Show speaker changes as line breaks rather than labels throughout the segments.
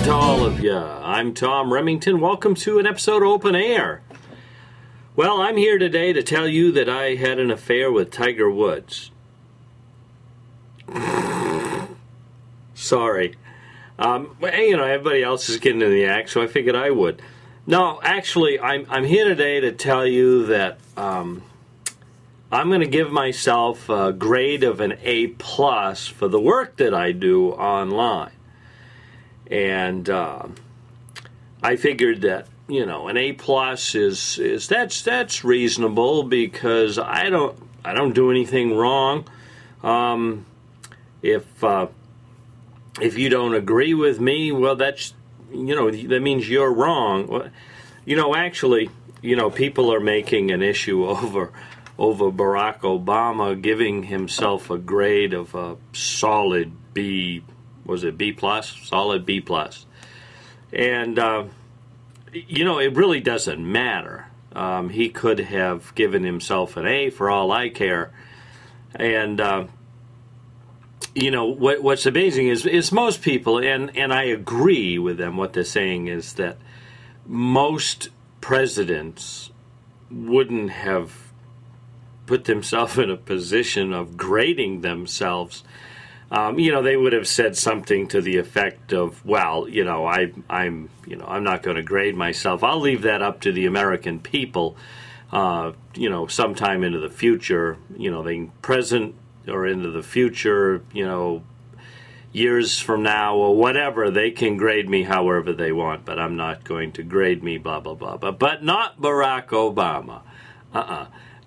to all of you. I'm Tom Remington. Welcome to an episode of Open Air. Well, I'm here today to tell you that I had an affair with Tiger Woods. Sorry. Everybody else is getting in the act, so I figured I would. No, actually, I'm here today to tell you that I'm going to give myself a grade of an A+ for the work that I do online. And I figured that, an A+ is that's reasonable because I don't do anything wrong. If you don't agree with me, well, that's that means you're wrong. Actually, people are making an issue over Barack Obama giving himself a grade of a solid B. Was it B+? Solid B+. And, it really doesn't matter. He could have given himself an A for all I care. And, what's amazing is most people, and I agree with them, what they're saying is that most presidents wouldn't have put themselves in a position of grading themselves. They would have said something to the effect of, well, I'm not going to grade myself. I'll leave that up to the American people, sometime into the future, the present or into the future, years from now or whatever, they can grade me however they want, but I'm not going to grade me, blah, blah, blah. But not Barack Obama.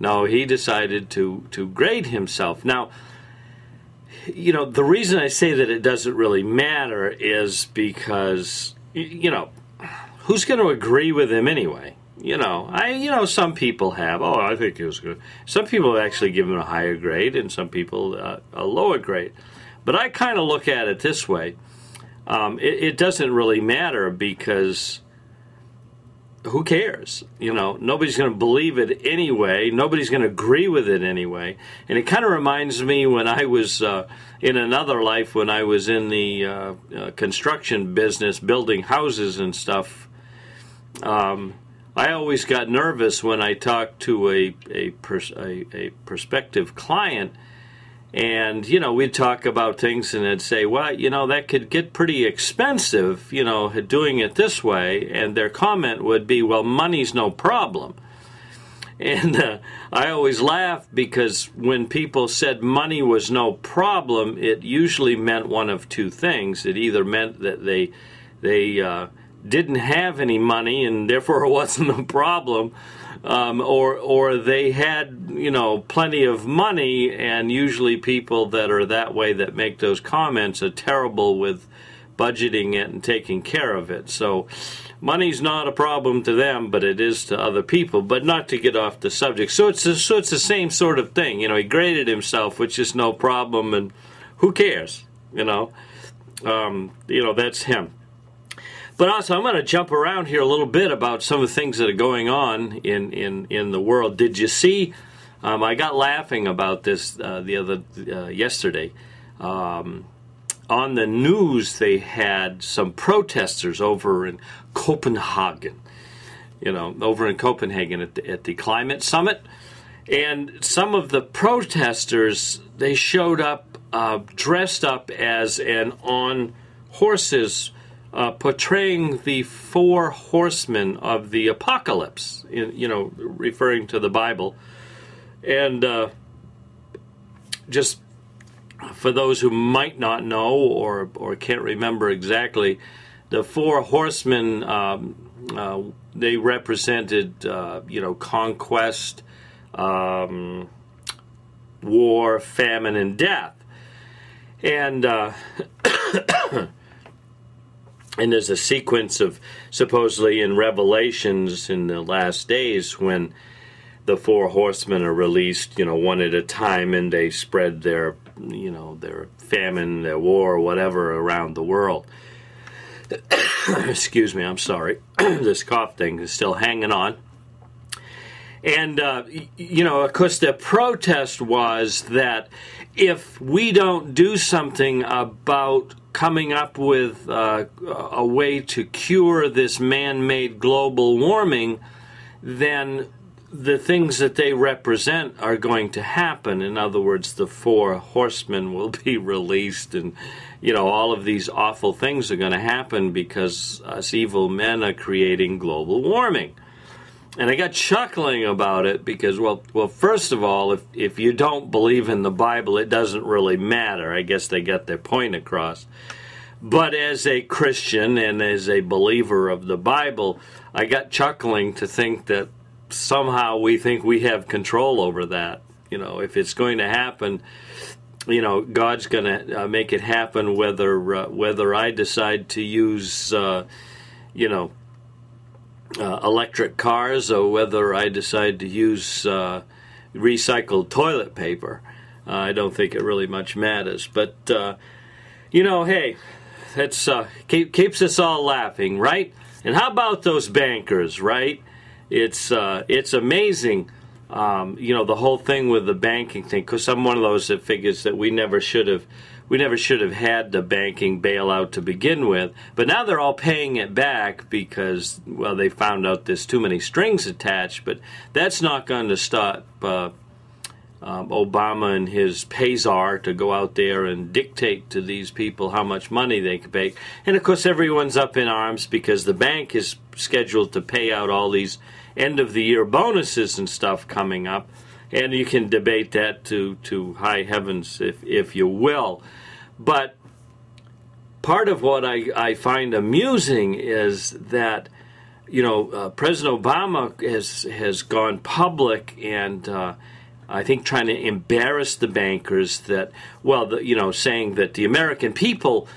No, he decided to grade himself. Now, the reason I say that it doesn't really matter is because, who's going to agree with him anyway? Some people have, I think he was good. Some people have actually given him a higher grade and some people a lower grade. But I kind of look at it this way. It doesn't really matter because who cares? Nobody's going to believe it anyway. Nobody's going to agree with it anyway. And it kind of reminds me when I was in another life, when I was in the construction business, building houses and stuff. I always got nervous when I talked to a prospective client. And, we'd talk about things and they'd say, well, that could get pretty expensive, doing it this way. And their comment would be, well, money's no problem. And I always laughed because when people said money was no problem, it usually meant one of two things. It either meant that they didn't have any money and therefore it wasn't a problem. Or they had, plenty of money, and usually people that are that way that make those comments are terrible with budgeting it and taking care of it. So money's not a problem to them, but it is to other people, but not to get off the subject. So it's the same sort of thing. He graded himself, which is no problem, and who cares? That's him. But also, I'm going to jump around here a little bit about some of the things that are going on in the world. Did you see? I got laughing about this yesterday. On the news, they had some protesters over in Copenhagen. Over in Copenhagen at the climate summit, and some of the protesters, they showed up dressed up as and on horses. Portraying the Four Horsemen of the apocalypse, referring to the Bible. And just for those who might not know or can't remember exactly, the Four Horsemen, they represented, conquest, war, famine, and death. And and there's a sequence of, supposedly in Revelations in the last days, when the Four Horsemen are released, one at a time, and they spread their, their famine, their war, whatever, around the world. Excuse me, I'm sorry. This cough thing is still hanging on. And, of course, the protest was that if we don't do something about coming up with a way to cure this man-made global warming, then the things that they represent are going to happen. In other words, the Four Horsemen will be released, and all of these awful things are going to happen because us evil men are creating global warming. And I got chuckling about it because, well, first of all, if you don't believe in the Bible, it doesn't really matter. I guess they got their point across. But as a Christian and as a believer of the Bible, I got chuckling to think that somehow we think we have control over that. If it's going to happen, God's going to make it happen whether I decide to use, electric cars or whether I decide to use recycled toilet paper. I don't think it really much matters. But, hey, that's keeps us all laughing, right? And how about those bankers, right? It's amazing, the whole thing with the banking thing, because I'm one of those that figures that we never should have had the banking bailout to begin with. But now they're all paying it back because, well, they found out there's too many strings attached. But that's not going to stop Obama and his pay-czar to go out there and dictate to these people how much money they can pay. And, of course, everyone's up in arms because the bank is scheduled to pay out all these end-of-the-year bonuses and stuff coming up. And you can debate that to high heavens if you will. But part of what I find amusing is that, President Obama has gone public and I think trying to embarrass the bankers that, saying that the American people,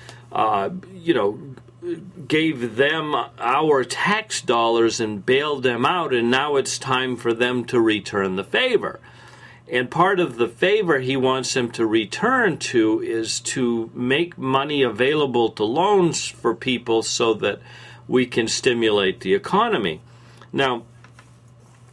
gave them our tax dollars and bailed them out, and now it's time for them to return the favor. And part of the favor he wants them to return to is to make money available to loans for people so that we can stimulate the economy. Now,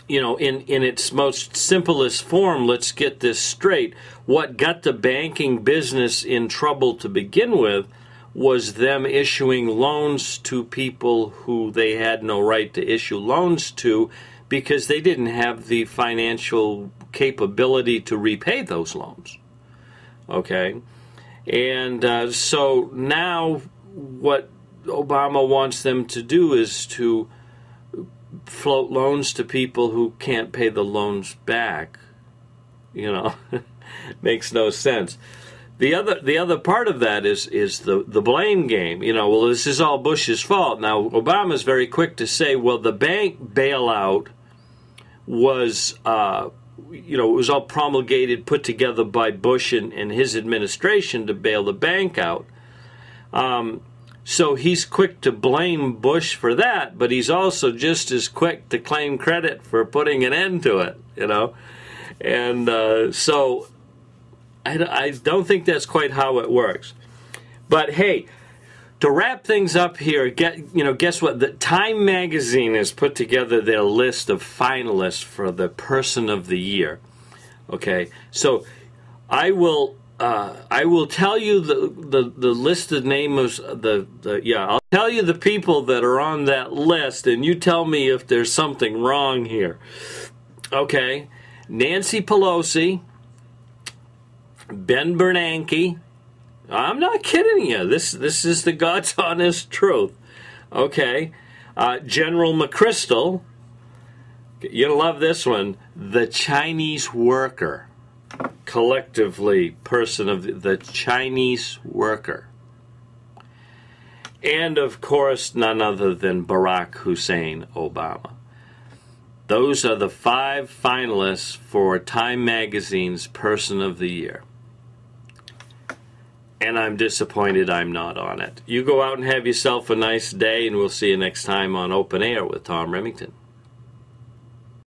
in its most simplest form, let's get this straight. What got the banking business in trouble to begin with was them issuing loans to people who they had no right to issue loans to because they didn't have the financial capability to repay those loans. Okay? And so now what Obama wants them to do is to float loans to people who can't pay the loans back. Makes no sense. The other part of that is the blame game. This is all Bush's fault. Now, Obama's very quick to say, well, the bank bailout was, it was all promulgated, put together by Bush and his administration to bail the bank out. So he's quick to blame Bush for that, but he's also just as quick to claim credit for putting an end to it, And so I don't think that's quite how it works. But hey, to wrap things up here, guess what? The Time magazine has put together their list of finalists for the Person of the Year. Okay, so I will tell you the list of names I'll tell you the people that are on that list, and you tell me if there's something wrong here. Okay, Nancy Pelosi, Ben Bernanke. I'm not kidding you. This is the God's honest truth. Okay, General McChrystal. You'll love this one. The Chinese worker. Collectively, person of the Chinese worker. And, of course, none other than Barack Hussein Obama. Those are the 5 finalists for Time Magazine's Person of the Year. And I'm disappointed I'm not on it. You go out and have yourself a nice day, and we'll see you next time on Open Air with Tom Remington.